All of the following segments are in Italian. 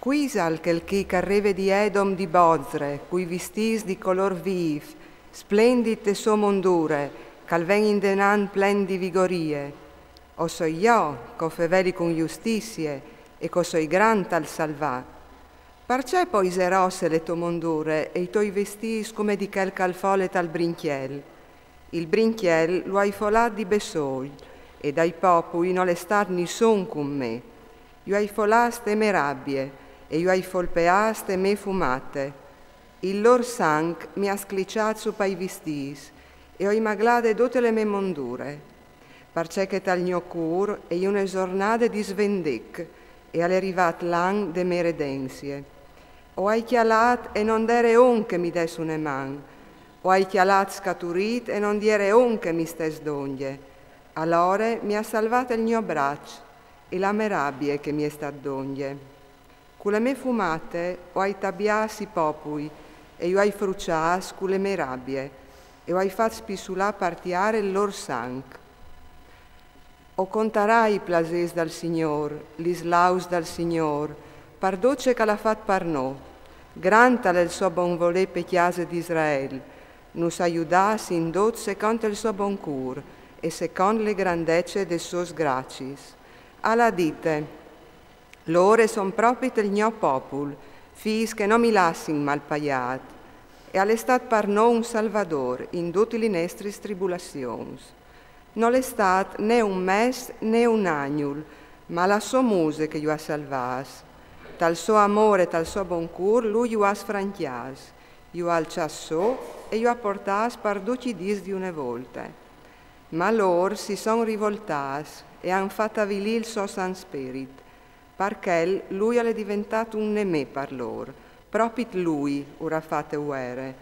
Quisal quel chi carreve di Edom di Bozre, cui vistis di color viv, splendid e somondure, cal ven in denan plen di vigorie. O so io, co feveli con giustizie, e co soi gran tal salvà. Perciò poi serosse le tomondure, e i tuoi vestis come di quel calfole tal brinchiel. Il brinchiel lo hai folat di besol, e dai popui non le star ni son con me. Io hai folaste me rabbie, e io hai folpeaste me fumate. Il lor sang mi ha sclicciat su pai vistis, e oi maglade tutte le me mondure. Perché che tal mio cur, e io ne giornate di svendec, e alle arrivat l'an de me redensie. O hai chialat e non dere on che mi des une man, o hai chialat scaturit e non dire on che mi stes d'oglie. Allora mi ha salvato il mio braccio, e la me rabbie che mi è stat d'oglie. Con le me fumate o hai tabias i popui, e io hai frucias con le me rabbie, e ho hai fatto spisulà partiare il lor sang. O contarai i plases dal Signor, lis laus dal Signor, par doce che l'ha fatto par no. Grantale il suo bon volè pe chiase d'Israel, nus aiudas in dot secondo il suo bon cur, e secondo le grandezze de suos gracis. Alla dite, l'ore son proprio del mio popul, fis che non mi lassin malpaiat, e all'estat par no un salvador in tutti li nestris tribulations. Non l'estat né un mes né un agnul, ma la sua muse che io ha salvas. Tal suo amore, tal suo bon cur, lui io ha sfranchias, io ha alciasso e io ha portas par 12 dis di une volte. Ma lor si son rivoltas e han fatto avvilì il suo San Spirit, perché lui è diventato un nemè per loro, proprio lui ora fate uere,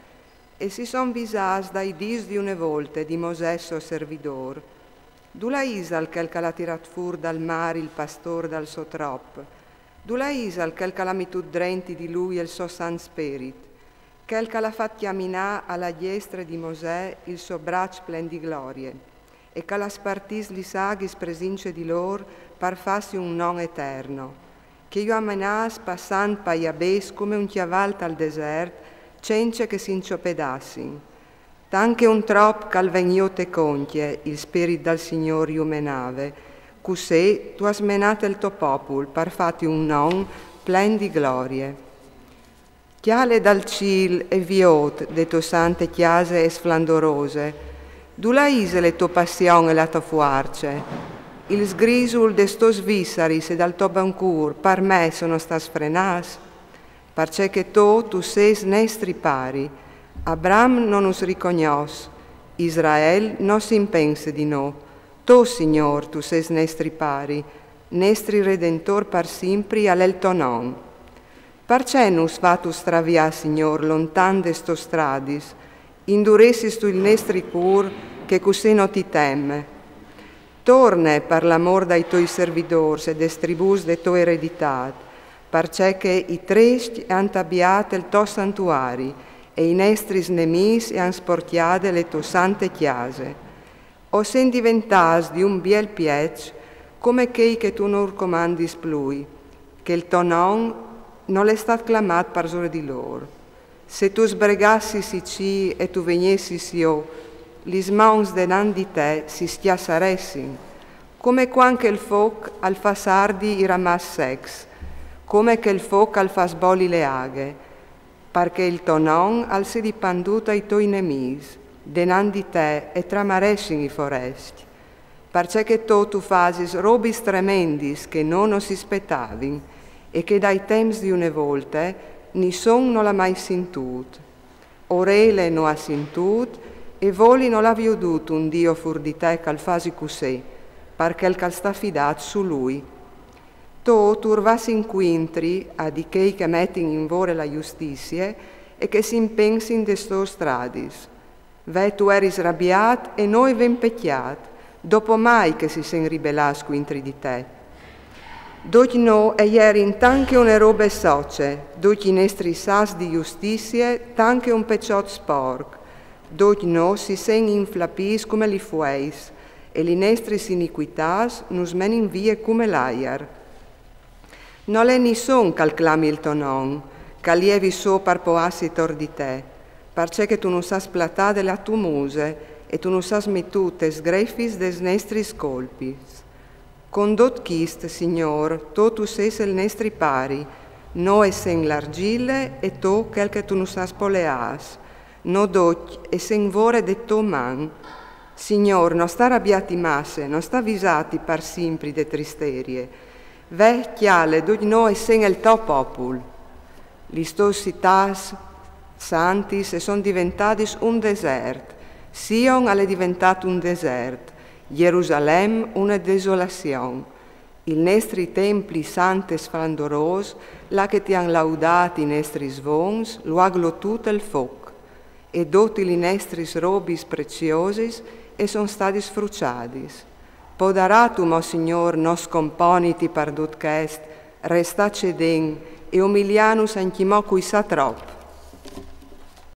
e si son visas dai dis di une volte di Mosè suo servidor. Dula Isal quel che l'ha tirat fur dal mare il pastor dal suo trop, dula Isal quel che l'ha mitut drenti di lui e il suo San Spirit, quel che l'ha fatto chiaminà alla diestra di Mosè il suo braccio plen di glorie, e che l'ha spartis li saghis presince di lor par farsi un non eterno, che io ammenas passant paiabes come un chiavalt al desert, cence che si inciopedassin. Tanche un trop cal venio te contie, il spirit dal Signor io menave, cusè tu has menate il tuo popul, par fatti un non plen di glorie. Chiale dal cil e viot de to sante chiase e sflandorose, dula ise le to passion e la to fuarce, il sgrisul de stos vissaris e dal to bancur, par me sono stas frenas, parce che tu ses nestri pari, Abram non us ricognos, Israel non si impense di no, tu, Signor, tu ses nestri pari, nestri redentor par simpri all'el tonon. Parce nus fatus stravia, Signor, lontan de sto stradis, induressis tu il nestri cur, che cuseno ti temme. Torne per l'amor dai tuoi servidors e destribus de tua ereditat, parce che i tresti han tabiate il tuo santuari e i nestris nemis han sportiate le tue sante chiase. O sen diventas di un biel piec, come chei che tu non comandis plui, che il tuo non è stat clamat per sole di loro. Se tu sbregassis ci e tu vegnessis io, lis mans denan di te si schiassaressin, come quanche il foc al fa sardi i ramas sex, come che il foc al fa sboli le aghe, perché il tonon al si dipanduta i tuoi nemis, denan di te e tramaressin i foresti, perché che tu fasis robis tremendis che non si spettavin, e che dai temps di une volte ni son non l'ha mai sintut. Orele no ha sintut, e voli non l'ha viudut un Dio fur di te cal fasi cusè, perché il cal sta fidat su lui. Tu turvas inquintri a di chei che mettin in vore la giustizie e che si impensin de sto stradis. Ve tu eris rabiat e noi ven pecchiat, dopo mai che si sen ribellas quintri di te. Doci no e ierin tanche une robe soce, doci nestri sas di giustizie, tanche un pecciot sporc, doci no si sen inflapis come li fueis, e li nestris iniquitas nus menin vie come l'aiar. Non è ni son cal clami il tuo non, cal lievi so par poassi tor di te, parce che tu non sas platà della tua muse e tu non sas mittute sgreffis des nestris colpis. Condot chist, Signor, totus es el nestri pari, no essen l'argile e to quel che tu non sas poleas, no doc essen vore de to man. Signor, non sta arrabbiati masse, non sta visati par simpri de tristerie, ve chiale doc no essen el to popul. Listos citas santis e son diventatis un desert, Sion è diventato un desert, Gerusalemme una desolazione. Il nostri templi santi e splendorosi, là che ti han laudati i nostri svons, lo ha glottuto il foc, e dotti i nostri robis preziosis e son stati sfruciadis. Podaratum, o Signor, nos componiti pardut chest, resta ceden, e umilianus anchimo cui sa trop.